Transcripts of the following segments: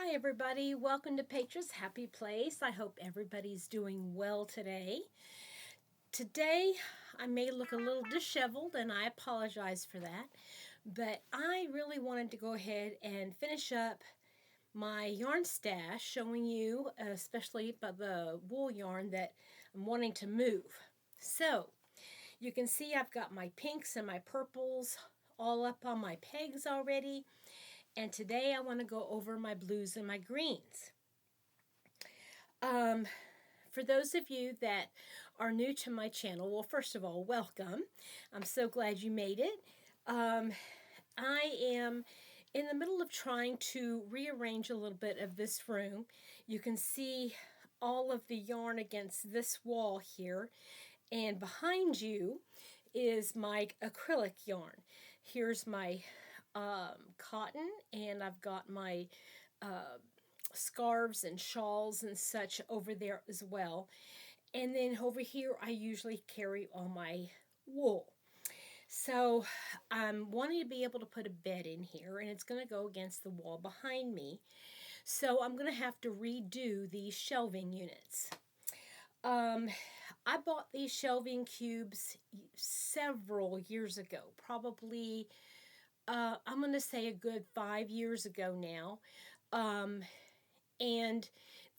Hi everybody, welcome to Petra's Happy Place. I hope everybody's doing well today. Today I may look a little disheveled and I apologize for that, but I really wanted to go ahead and finish up my yarn stash, showing you especially about the wool yarn that I'm wanting to move. So you can see I've got my pinks and my purples all up on my pegs already. And today I want to go over my blues and my greens. For those of you that are new to my channel, well, first of all, welcome. I'm so glad you made it. I am in the middle of trying to rearrange a little bit of this room. You can see all of the yarn against this wall here. And behind you is my acrylic yarn. Here's my cotton, and I've got my scarves and shawls and such over there as well. And then over here I usually carry all my wool. So I'm wanting to be able to put a bed in here, and it's going to go against the wall behind me. So I'm going to have to redo these shelving units. I bought these shelving cubes several years ago, probably I'm going to say a good 5 years ago now. And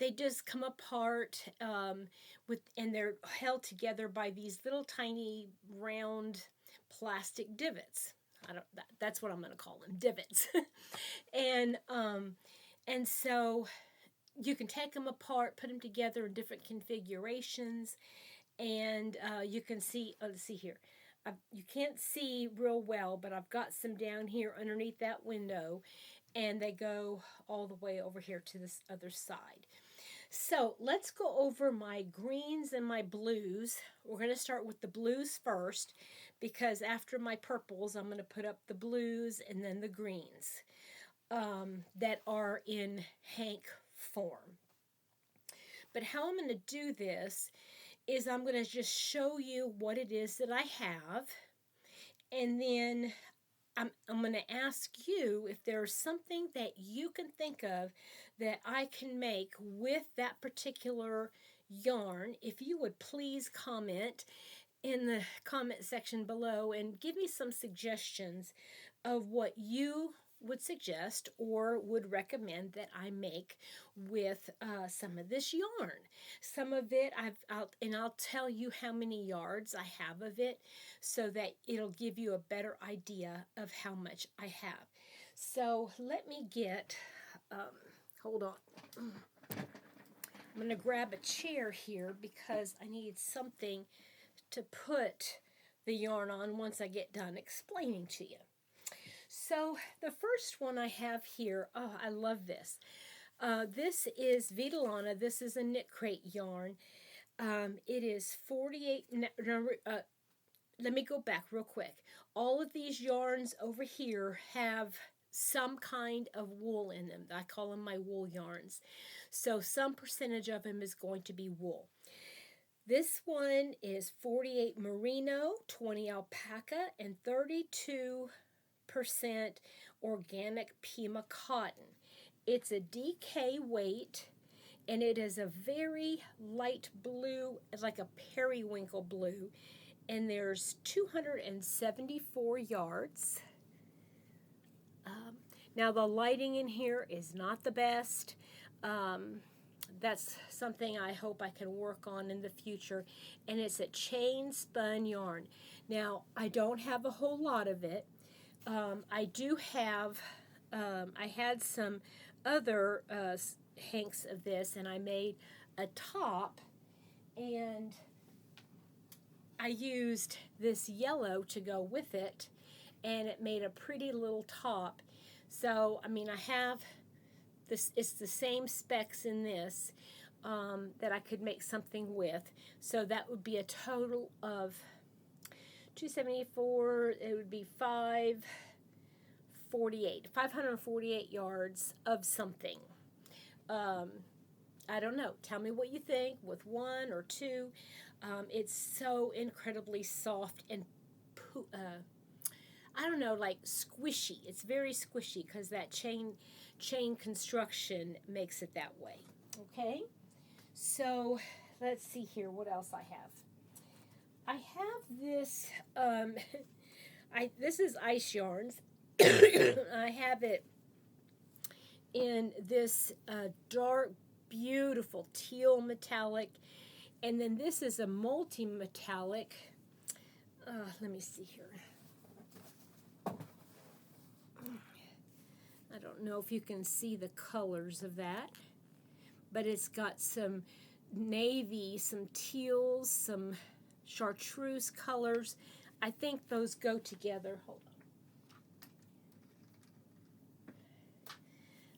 they just come apart and they're held together by these little tiny round plastic divots. That's what I'm going to call them, divots. and so you can take them apart, put them together in different configurations, and you can see, let's see here. You can't see real well, but I've got some down here underneath that window, and they go all the way over here to this other side. So let's go over my greens and my blues. We're going to start with the blues first, because after my purples, I'm going to put up the blues and then the greens that are in hank form. But how I'm going to do this is I'm going to just show you what it is that I have, and then I'm going to ask you if there's something that you can think of that I can make with that particular yarn. If you would please comment in the comment section below and give me some suggestions of what you would suggest or would recommend that I make with some of this yarn. Some of it I'll tell you how many yards I have of it, so that it'll give you a better idea of how much I have. So let me get, hold on. I'm going to grab a chair here because I need something to put the yarn on once I get done explaining to you. So the first one I have here, oh, I love this. This is Vitalana. This is a knit crate yarn. It is 48. Let me go back real quick. All of these yarns over here have some kind of wool in them. I call them my wool yarns. So some percentage of them is going to be wool. This one is 48 merino, 20 alpaca, and 32% organic Pima cotton. It's a DK weight, and it is a very light blue, like a periwinkle blue, and there's 274 yards. Now the lighting in here is not the best. That's something I hope I can work on in the future, and it's a chain spun yarn. Now I don't have a whole lot of it. I do have, I had some other hanks of this, and I made a top, and I used this yellow to go with it, and it made a pretty little top. So, I mean, I have this, it's the same specs in this that I could make something with. So that would be a total of 274, it would be 548 yards of something. I don't know. Tell me what you think with one or two. It's so incredibly soft and I don't know, like squishy. It's very squishy because that chain construction makes it that way. Okay, so let's see here. What else I have? I have this. This is ice yarns. I have it in this dark, beautiful teal metallic, and then this is a multi-metallic. Let me see here. I don't know if you can see the colors of that, but it's got some navy, some teals, some chartreuse colors. I think those go together. Hold on.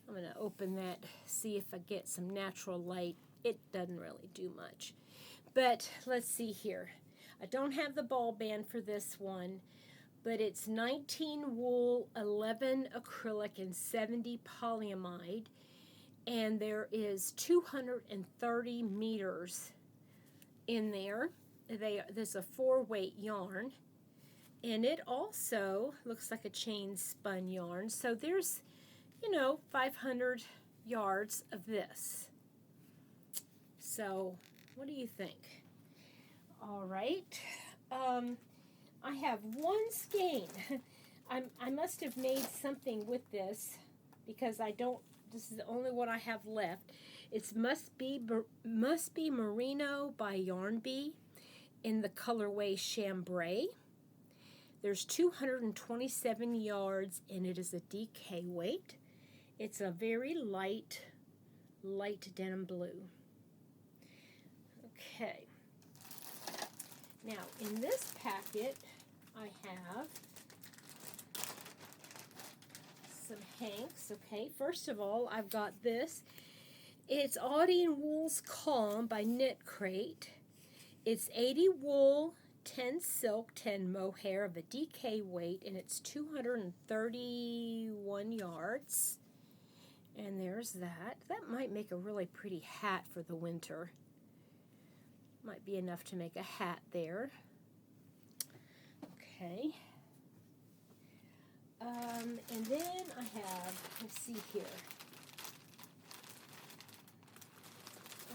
I'm going to open that, see if I get some natural light. It doesn't really do much. But let's see here. I don't have the ball band for this one, but it's 19 wool, 11 acrylic, and 70 polyamide. And there is 230 meters in there. There's a 4-weight yarn. And it also looks like a chain spun yarn. So there's, 500 yards of this. So what do you think? All right. I have one skein. I must have made something with this because this is the only one I have left. It's Must Be Merino by Yarn Bee in the colorway Chambray. There's 227 yards and it is a DK weight. It's a very light denim blue. Okay. Now, in this packet, I have some hanks. Okay, first of all, I've got this. It's Audie and Wool's Calm by Knit Crate. It's 80 wool, 10 silk, 10 mohair of a DK weight, and it's 231 yards. And there's that. That might make a really pretty hat for the winter. Might be enough to make a hat there. Okay. And then I have, let's see here.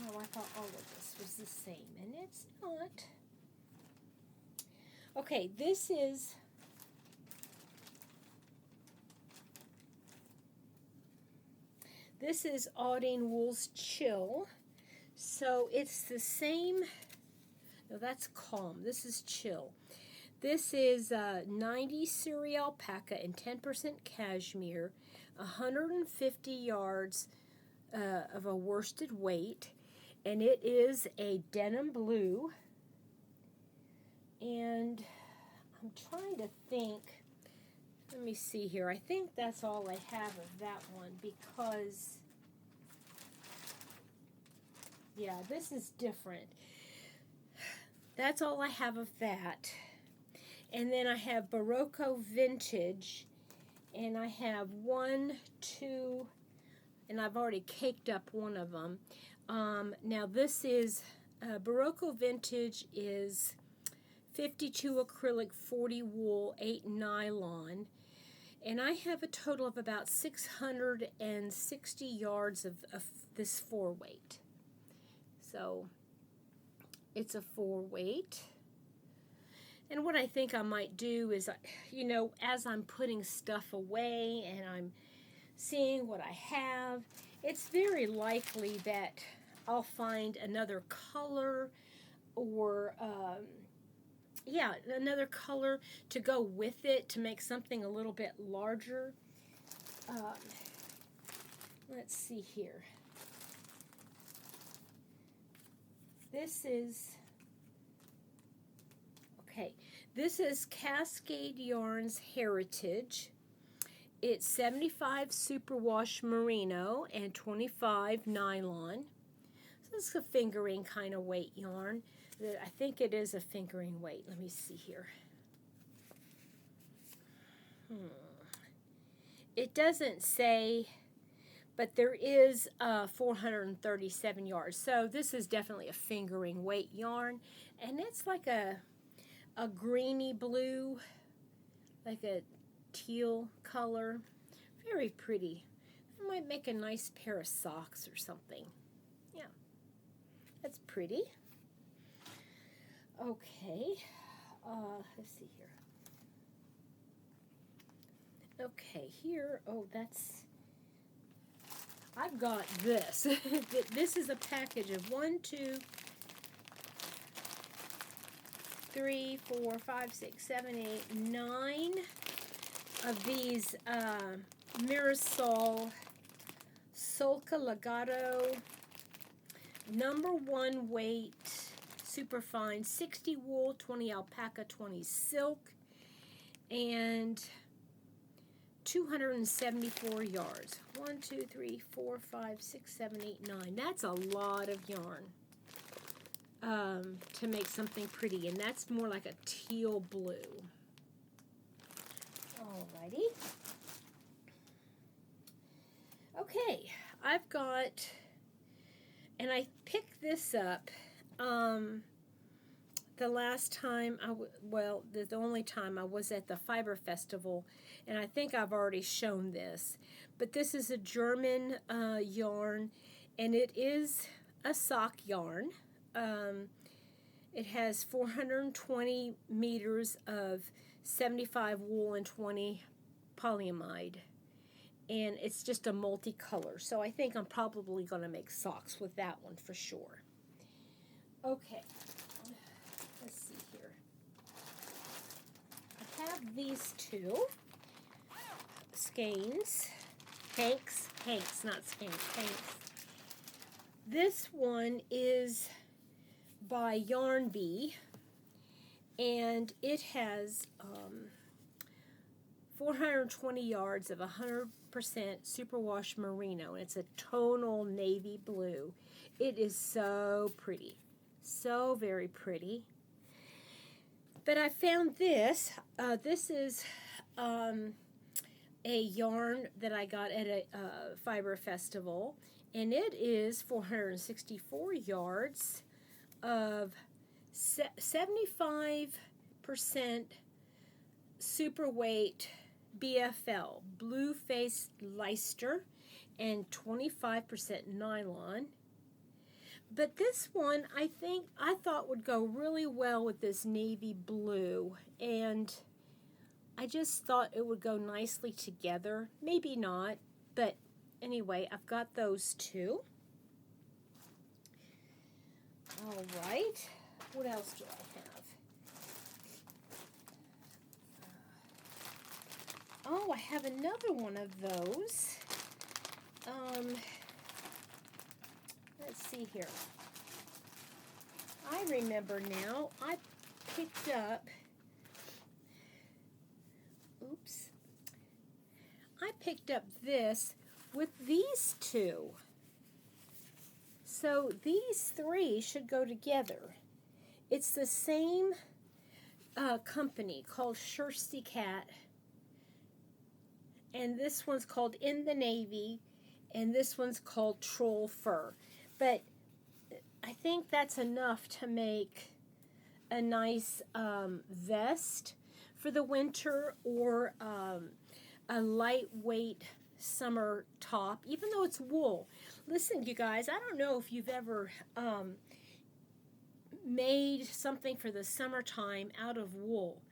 Oh, I thought all of this was the same, and it's not. Okay, this is Audie and Wool's Chill. So it's the same. No, that's Calm. This is Chill. This is 90 Suri alpaca and 10% cashmere, 150 yards of a worsted weight, and it is a denim blue. And I'm trying to think. Let me see here. I think that's all I have of that one because, yeah, this is different. That's all I have of that. And then I have Barocco Vintage, and I have 1, 2, and I've already caked up one of them. Now this is, Barocco Vintage is 52 acrylic, 40 wool, 8 nylon. And I have a total of about 660 yards of this 4-weight. So it's a 4-weight. And what I think I might do is, as I'm putting stuff away and I'm seeing what I have, it's very likely that I'll find another color or, another color to go with it to make something a little bit larger. Let's see here. This is Cascade Yarns Heritage. It's 75 superwash merino and 25 nylon. So this is a fingering kind of weight yarn. I think it is a fingering weight. Let me see here. It doesn't say, but there is 437 yards. So this is definitely a fingering weight yarn. And it's like a greeny blue. like a teal color. Very pretty. I might make a nice pair of socks or something. Yeah, that's pretty. Okay, let's see here. Okay, here, oh, I've got this. This is a package of 1, 2, 3, 4, 5, 6, 7, 8, 9 of these Mirasol Solca Legato #1 weight superfine 60 wool, 20 alpaca, 20 silk, and 274 yards. 1, 2, 3, 4, 5, 6, 7, 8, 9. That's a lot of yarn to make something pretty, and that's more like a teal blue. Alrighty. Okay, I've got, and I picked this up the last time the only time I was at the Fiber Festival, and I think I've already shown this, but this is a German yarn, and it is a sock yarn. It has 420 meters of 75 wool and 20 polyamide, and it's just a multicolor, so I think I'm probably going to make socks with that one for sure. Okay, let's see here. I have these two skeins, Hanks, not skeins, Hanks. This one is by Yarn Bee, and it has 420 yards of 100% superwash merino. It's a tonal navy blue. It is so pretty, so very pretty. But I found this. This is a yarn that I got at a Fiber Festival, and it is 464 yards of 75% super weight BFL, blue faced Leicester, and 25% nylon. But this one I thought would go really well with this navy blue, and I just thought it would go nicely together. Maybe not, but anyway, I've got those two. All right, what else do I have? Oh, I have another one of those. Let's see here. I remember now, I picked up, I picked up this with these two. So these three should go together. It's the same company called Shirsty Cat, and this one's called In the Navy, and this one's called Troll Fur. But I think that's enough to make a nice vest for the winter, or a lightweight summer top, even though it's wool. Listen, you guys, I don't know if you've ever made something for the summertime out of wool,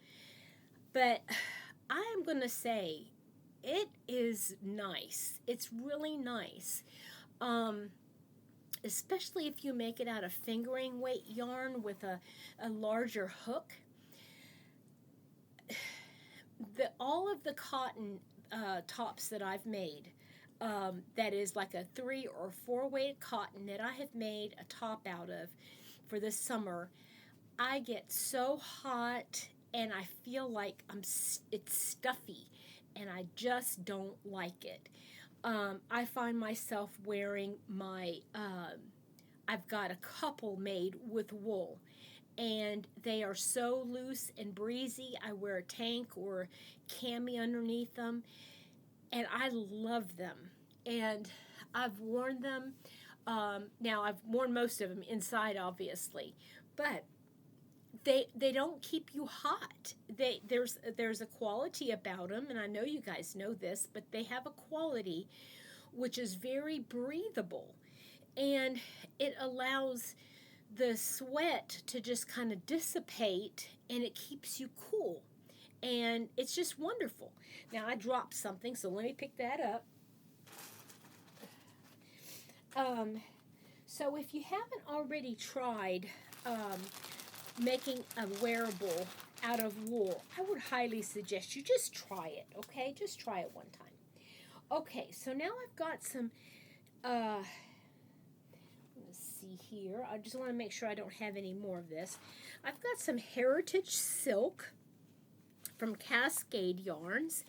but I am going to say it is nice. It's really nice, especially if you make it out of fingering weight yarn with a larger hook. All of the cotton tops that I've made, that is like a 3 or 4 weight cotton that I have made a top out of for this summer, I get so hot and I feel like it's stuffy, and I just don't like it. I find myself wearing I've got a couple made with wool, and they are so loose and breezy. I wear a tank or cami underneath them, and I love them. And I've worn them. Now, I've worn most of them inside, obviously, but they don't keep you hot. There's a quality about them, and I know you guys know this, but they have a quality which is very breathable, and it allows the sweat to just kind of dissipate, and it keeps you cool, and it's just wonderful. Now I dropped something, so let me pick that up. So if you haven't already tried making a wearable out of wool, I would highly suggest you just try it, okay? Just try it one time. Okay, so now I've got some, let's see here. I just want to make sure I don't have any more of this. I've got some Heritage Silk from Cascade Yarns.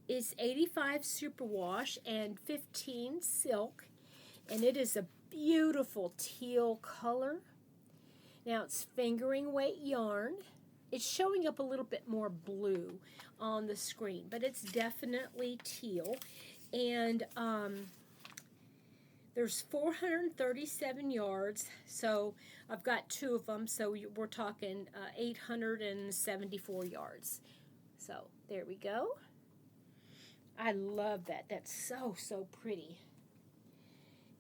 It's 85 superwash and 15 silk, and it is a beautiful teal color. Now it's fingering weight yarn. It's showing up a little bit more blue on the screen, but it's definitely teal. And there's 437 yards, so I've got 2 of them, so we're talking 874 yards. So there we go. I love that. That's so, so pretty.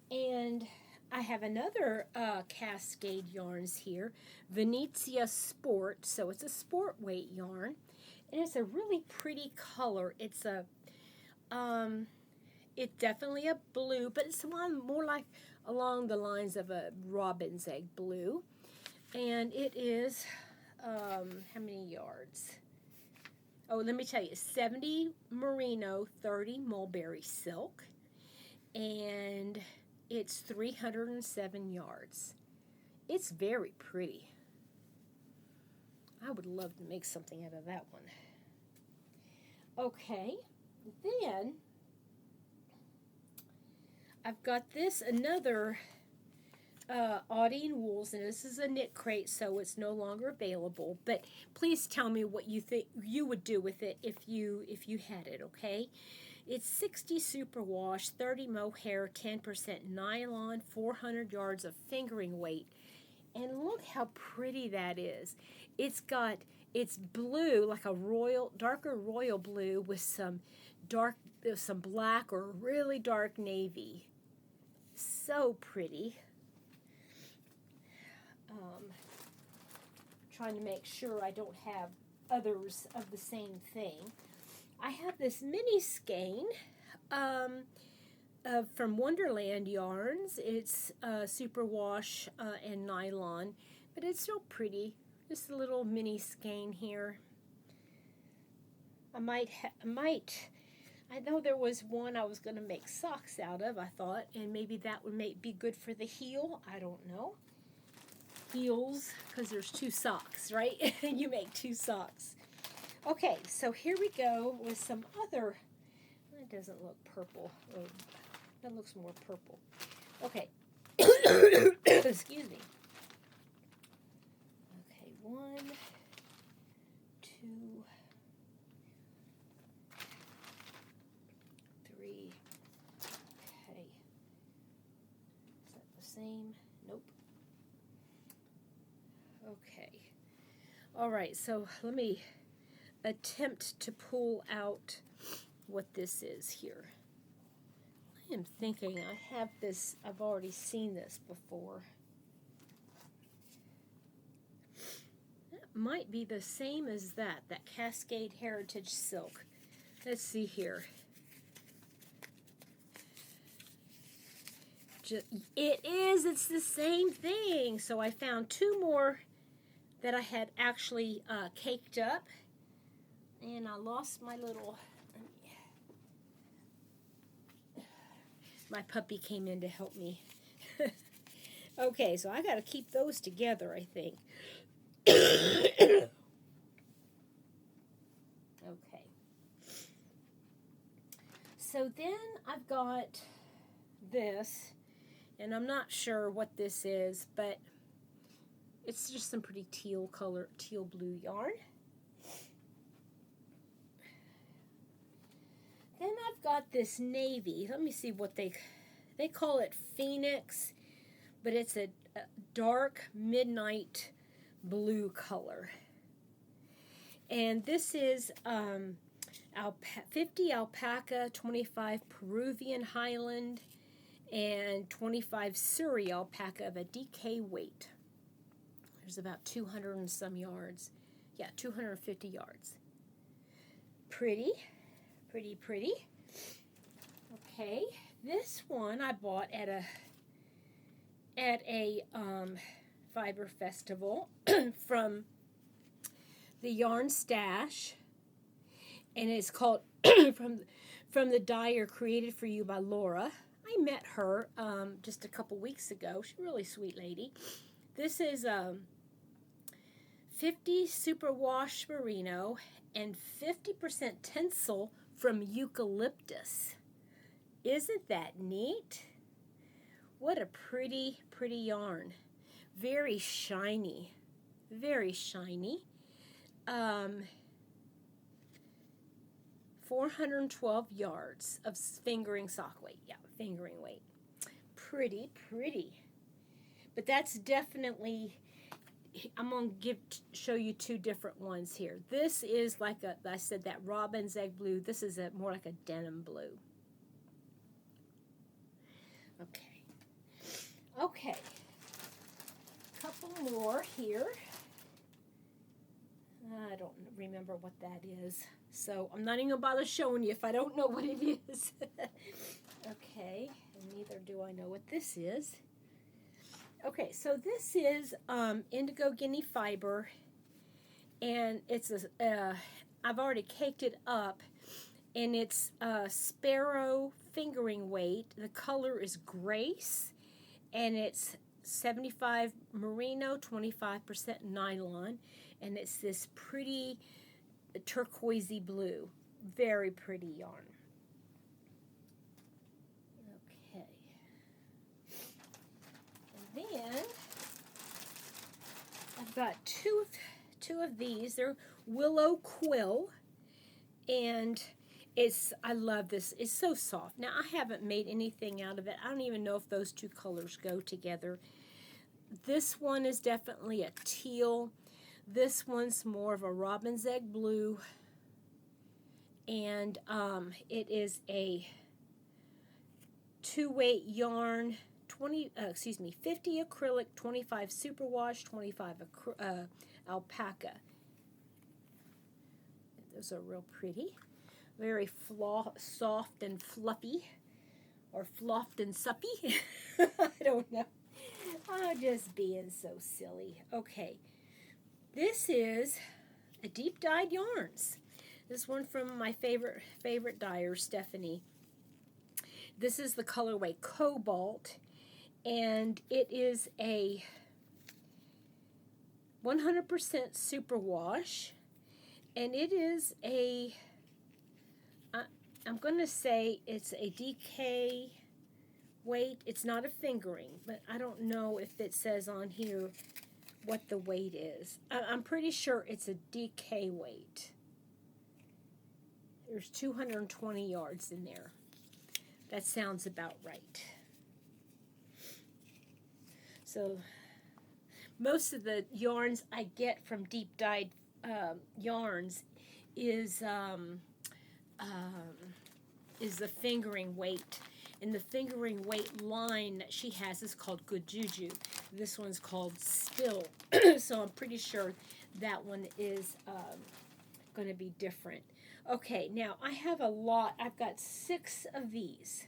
And I have another Cascade Yarns here, Venezia Sport. So it's a sport weight yarn, and it's a really pretty color. It's a, it's definitely a blue, but it's one more like along the lines of a robin's egg blue. And it is, how many yards? Oh, let me tell you, 70 merino, 30 mulberry silk, and it's 307 yards. It's very pretty. I would love to make something out of that one. Okay, then I've got this, another Audine Wools, and this is a knit crate, so it's no longer available, but please tell me what you think you would do with it if you had it, okay? It's 60 superwash, 30 mohair, 10% nylon, 400 yards of fingering weight, and look how pretty that is. It's blue, like a royal, darker royal blue with some black or really dark navy. So pretty. Trying to make sure I don't have others of the same thing. I have this mini skein from Wonderland Yarns. It's superwash and nylon, but it's so pretty. Just a little mini skein here. I know there was one I was going to make socks out of, I thought, and maybe that would be good for the heel. I don't know. Heels, because there's 2 socks, right? You make 2 socks. Okay, so here we go with some other, that doesn't look purple. Oh, that looks more purple. Okay. Excuse me. Okay, 1, 2, 3. Okay. Is that the same? Nope. Okay. All right, so let me attempt to pull out what this is here. I am thinking I have this, I've already seen this before. That might be the same as that Cascade Heritage Silk. Let's see here. It is, it's the same thing. So I found 2 more that I had actually caked up, and I lost my little, my puppy came in to help me. Okay, so I got to keep those together, I think. Okay. So then I've got this, and I'm not sure what this is, but it's just some pretty teal blue yarn. Then I've got this navy. Let me see what they call it Phoenix, but it's a dark midnight blue color. And this is 50 alpaca, 25 Peruvian highland, and 25 Surrey alpaca of a DK weight. There's about 200 and some yards. Yeah, 250 yards. Pretty, pretty, pretty. Okay, this one I bought at a fiber festival from the Yarn Stash, and it's called from the dyer created for you by Laura. I met her just a couple weeks ago. She's a really sweet lady. This is 50 superwash merino and 50% tencel from eucalyptus. Isn't that neat? What a pretty, pretty yarn. Very shiny. Very shiny. 412 yards of fingering sock weight. Yeah, fingering weight. Pretty, pretty. But that's definitely, I'm going to show you two different ones here. This is like I said, that robin's egg blue. This is more like a denim blue. Okay. Okay. Couple more here. I don't remember what that is, so I'm not even going to bother showing you if I don't know what it is. Okay, and neither do I know what this is. Okay, so this is indigo guinea fiber, and it's I've already caked it up, and it's sparrow fingering weight. The color is Grace, and it's 75 merino, 25% nylon, and it's this pretty turquoisey blue. Very pretty yarn. Okay. And then I've got two of these. They're willow quill, and I love this. It's so soft. Now, I haven't made anything out of it. I don't even know if those two colors go together. This one is definitely a teal. This one's more of a robin's egg blue. And it is a 2-weight yarn, 50 acrylic, 25 superwash, 25 alpaca. Those are real pretty. Very soft and fluffy, or flopped and suppy. I don't know. I'm just being so silly. Okay, this is a deep dyed yarns. This one from my favorite dyer, Stephanie. This is the colorway Cobalt, and it is a 100% superwash, and it is a I'm going to say it's a DK weight. It's not a fingering, but I don't know if it says on here what the weight is. I'm pretty sure it's a DK weight. There's 220 yards in there. That sounds about right. So most of the yarns I get from deep dyed yarns is the fingering weight. And the fingering weight line that she has is called Good Juju. This one's called Still. So I'm pretty sure that one is going to be different. Okay, now I have a lot. I've got 6 of these.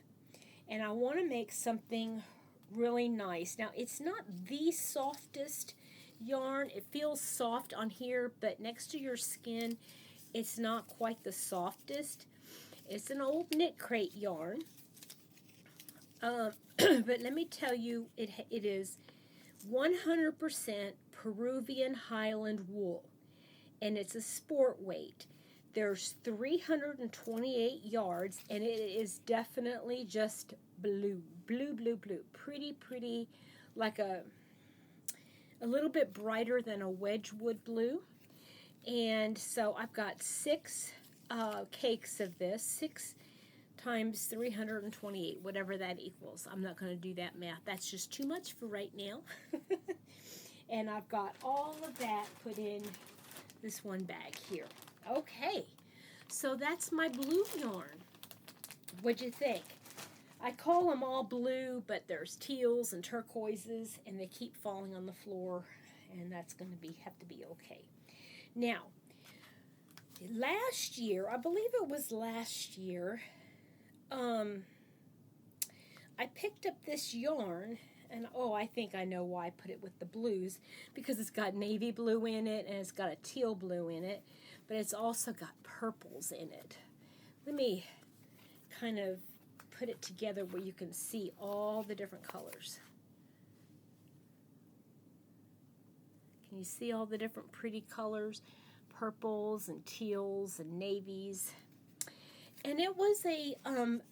And I want to make something really nice. Now, it's not the softest yarn. It feels soft on here, but next to your skin, it's not quite the softest. It's an old knit crate yarn. But let me tell you, it is 100% Peruvian Highland wool, and it's a sport weight. There's 328 yards, and it is definitely just blue, blue, blue, blue. Pretty, pretty, like a little bit brighter than a Wedgwood blue. And so I've got 6 cakes of this, 6 times 328, whatever that equals. I'm not going to do that math. That's just too much for right now. And I've got all of that put in this one bag here. Okay, so that's my blue yarn. What'd you think? I call them all blue, but there's teals and turquoises, and they keep falling on the floor, and that's going to have to be okay. Now, last year, I believe it was last year, I picked up this yarn, and I think I know why I put it with the blues, because it's got navy blue in it, and it's got a teal blue in it, but it's also got purples in it. Let me kind of put it together where you can see all the different colors. Can you see all the different pretty colors? Purples and teals and navies. And it was a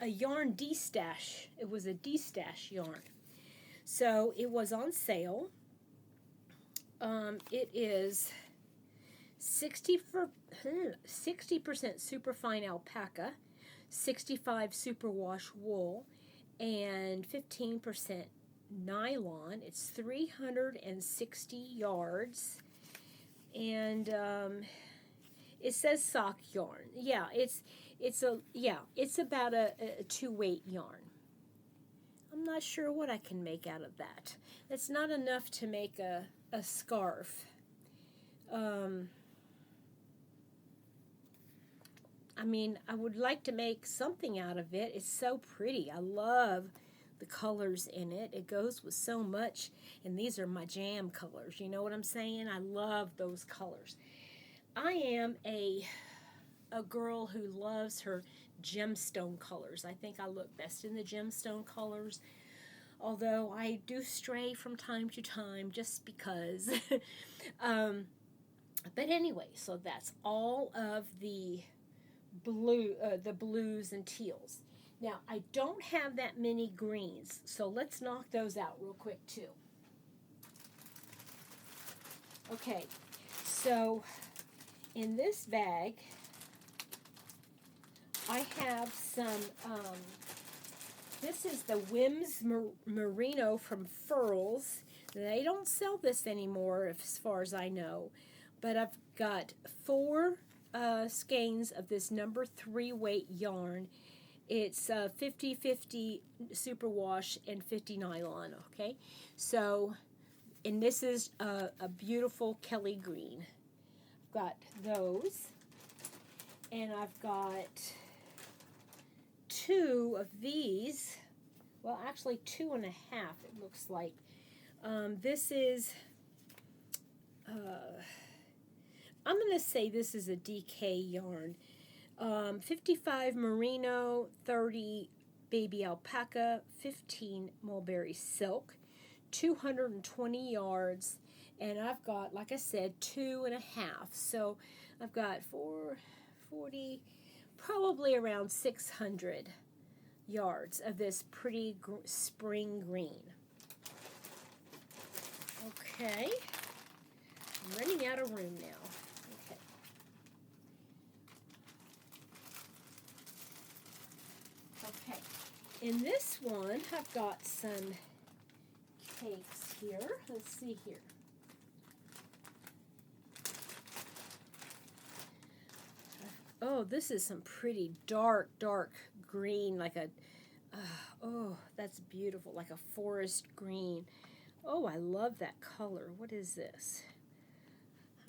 yarn de-stash. It was a de-stash yarn. So it was on sale. It is 60% superfine alpaca, 65 superwash wool, and 15% nylon. It's 360 yards, and it says sock yarn. Yeah, it's about a 2-weight yarn. I'm not sure what I can make out of that. It's not enough to make a scarf. I mean, I would like to make something out of it. It's so pretty. I love the colors in it. It goes with so much, and these are my jam colors. You know what I'm saying? I love those colors. I am a girl who loves her gemstone colors. I think I look best in the gemstone colors, although I do stray from time to time just because. But anyway, so that's all of the blues and teals. Now, I don't have that many greens, so let's knock those out real quick too. Okay, so in this bag, I have some, this is the Whims Merino from Furls. They don't sell this anymore as far as I know, but I've got 4 skeins of this number 3 weight yarn. It's 50-50 superwash and 50 nylon, okay? So, and this is a beautiful Kelly green. I've got those, and I've got 2 of these, well actually 2 and a half it looks like. This is, I'm going to say this is a DK yarn. 55 merino, 30 baby alpaca, 15 mulberry silk, 220 yards, and I've got, like I said, 2 and a half. So I've got 440, probably around 600 yards of this pretty spring green. Okay, I'm running out of room now. Okay. Okay, in this one, I've got some cakes here. Let's see here. Oh, this is some pretty dark green, like a, oh, that's beautiful, like a forest green. Oh, I love that color. What is this?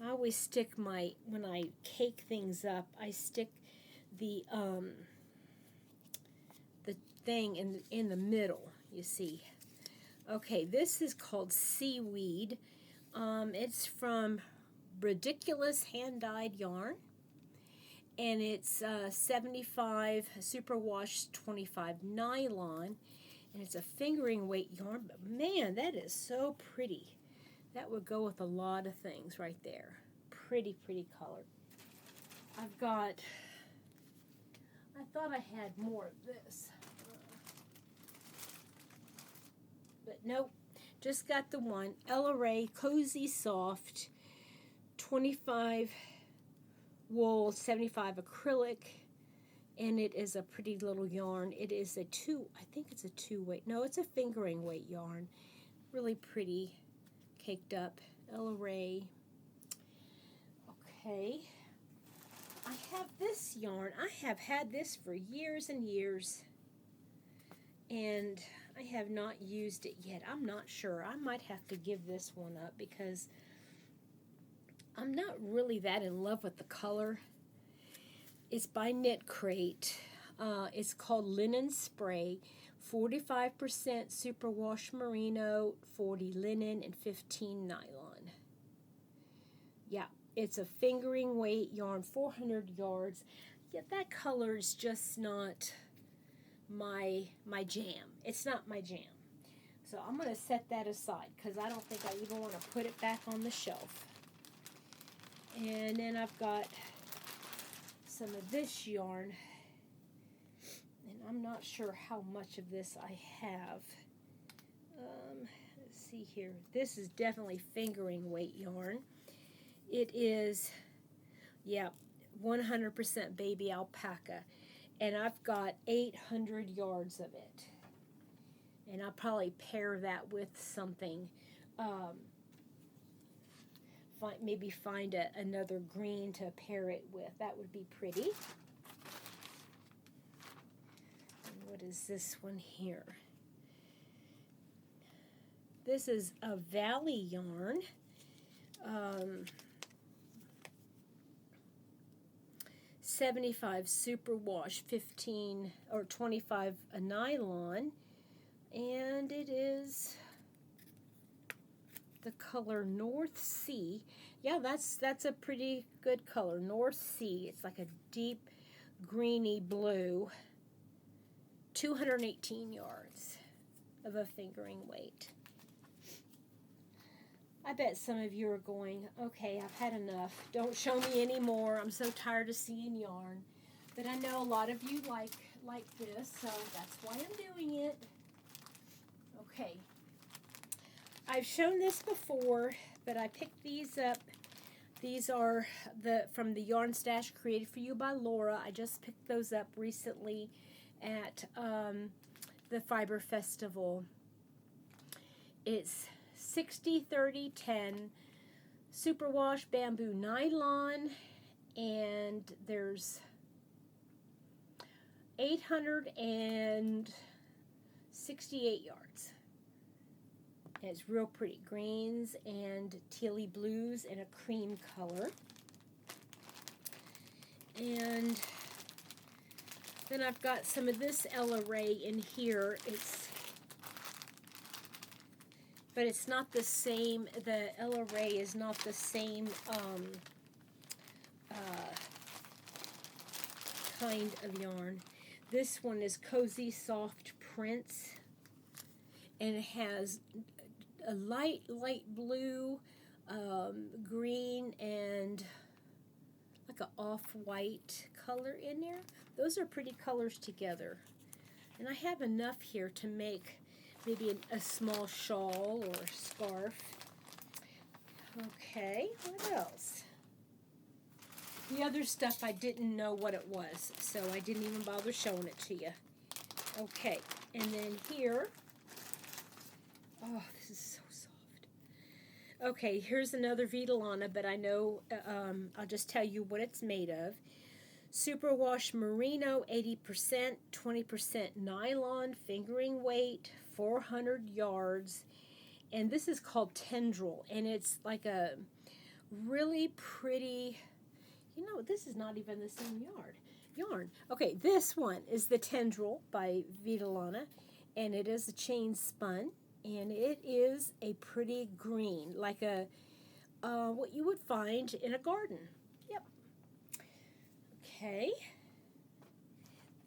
I always stick when I cake things up, I stick the thing in the middle, you see. Okay, this is called Seaweed. It's from Ridiculous Hand-Dyed Yarn. And it's 75 superwash, 25 nylon. And it's a fingering weight yarn. But man, that is so pretty. That would go with a lot of things right there. Pretty, pretty color. I've got, I thought I had more of this. But nope, just got the one. Ella Ray Cozy Soft, 25 wool, 75 acrylic, and it is a pretty little yarn. It is I think it's a 2 weight. No, it's a fingering weight yarn. Really pretty, caked up. Ella Ray. Okay. I have this yarn. I have had this for years and years, and I have not used it yet. I'm not sure. I might have to give this one up because I'm not really that in love with the color. It's by Knit Crate. It's called Linen Spray. 45% superwash merino, 40 linen, and 15 nylon. Yeah, it's a fingering weight yarn, 400 yards. Yeah, that color is just not my jam. It's not my jam. So I'm going to set that aside because I don't think I even want to put it back on the shelf. And then I've got some of this yarn, and I'm not sure how much of this I have. Let's see here. This is definitely fingering weight yarn. It is, yeah, 100% baby alpaca, and I've got 800 yards of it. And I'll probably pair that with something. Maybe find another green to pair it with. That would be pretty. And what is this one here? This is a Valley yarn. 75 superwash, 15 or 25 a nylon, and it is the color North Sea. Yeah, that's a pretty good color, North Sea. It's like a deep greeny blue. 218 yards of a fingering weight. I bet some of you are going, okay, I've had enough. Don't show me anymore. I'm so tired of seeing yarn. But I know a lot of you like this, so that's why I'm doing it. Okay. I've shown this before, but I picked these up. These are from the Yarn Stash created for you by Laura. I just picked those up recently at the Fiber Festival. It's 60-30-10 superwash bamboo nylon, and there's 868 yards. And it's real pretty. Greens and tealy blues and a cream color. And then I've got some of this Ella Ray in here. But it's not the same. The Ella Ray is not the same kind of yarn. This one is Cozy Soft Prints, and it has a light blue, green, and like an off-white color in there. Those are pretty colors together. And I have enough here to make maybe a small shawl or scarf. Okay, what else? The other stuff I didn't know what it was, so I didn't even bother showing it to you. Okay, and then here, oh, this is so soft. Okay, here's another Vitalana, but I know, I'll just tell you what it's made of. Superwash merino, 80%, 20% nylon, fingering weight, 400 yards, and this is called Tendril, and it's like a really pretty, you know, this is not even the same yarn. Okay, this one is the Tendril by Vitalana, and it is a chain spun, and it is a pretty green, like a what you would find in a garden. Yep. Okay.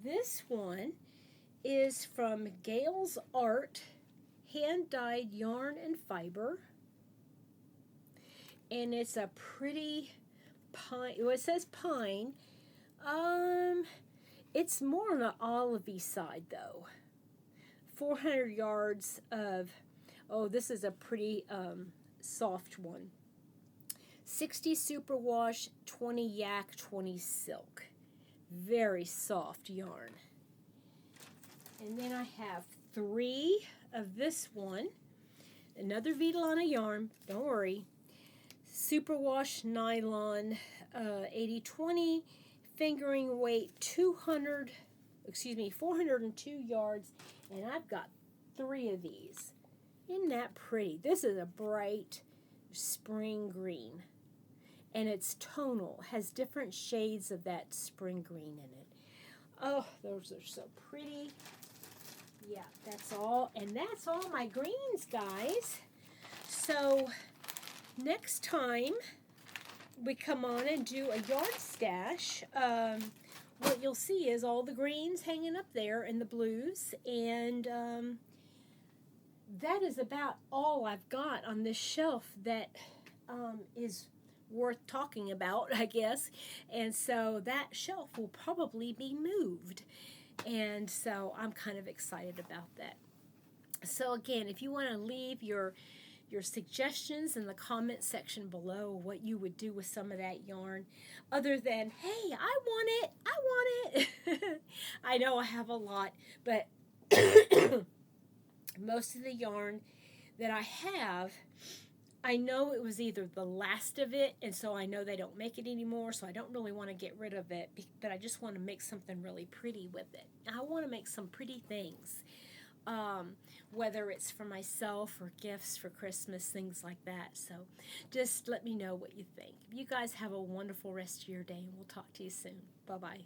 This one is from Gail's Art, hand-dyed yarn and fiber, and it's a pretty pine. Well, it says pine. It's more on the olivey side though. 400 yards of. Oh, this is a pretty soft one. 60 superwash, 20 yak, 20 silk. Very soft yarn. And then I have 3 of this one. Another Vitalana yarn. Don't worry. superwash nylon, 80/20, fingering weight 402 yards, and I've got 3 of these. Isn't that pretty? This is a bright spring green, and it's tonal, has different shades of that spring green in it. Oh, those are so pretty. Yeah, that's all, and that's all my greens, guys. So next time we come on and do a yard stash, what you'll see is all the greens hanging up there and the blues, and that is about all I've got on this shelf that is worth talking about, I guess. And so that shelf will probably be moved, and so I'm kind of excited about that. So again, if you want to leave your suggestions in the comment section below, what you would do with some of that yarn, other than, hey, I want it. I know I have a lot, but most of the yarn that I have, I know it was either the last of it, and so I know they don't make it anymore, so I don't really want to get rid of it, but I just want to make something really pretty with it. I want to make some pretty things. Whether it's for myself or gifts for Christmas, things like that. So just let me know what you think. You guys have a wonderful rest of your day, and we'll talk to you soon. Bye-bye.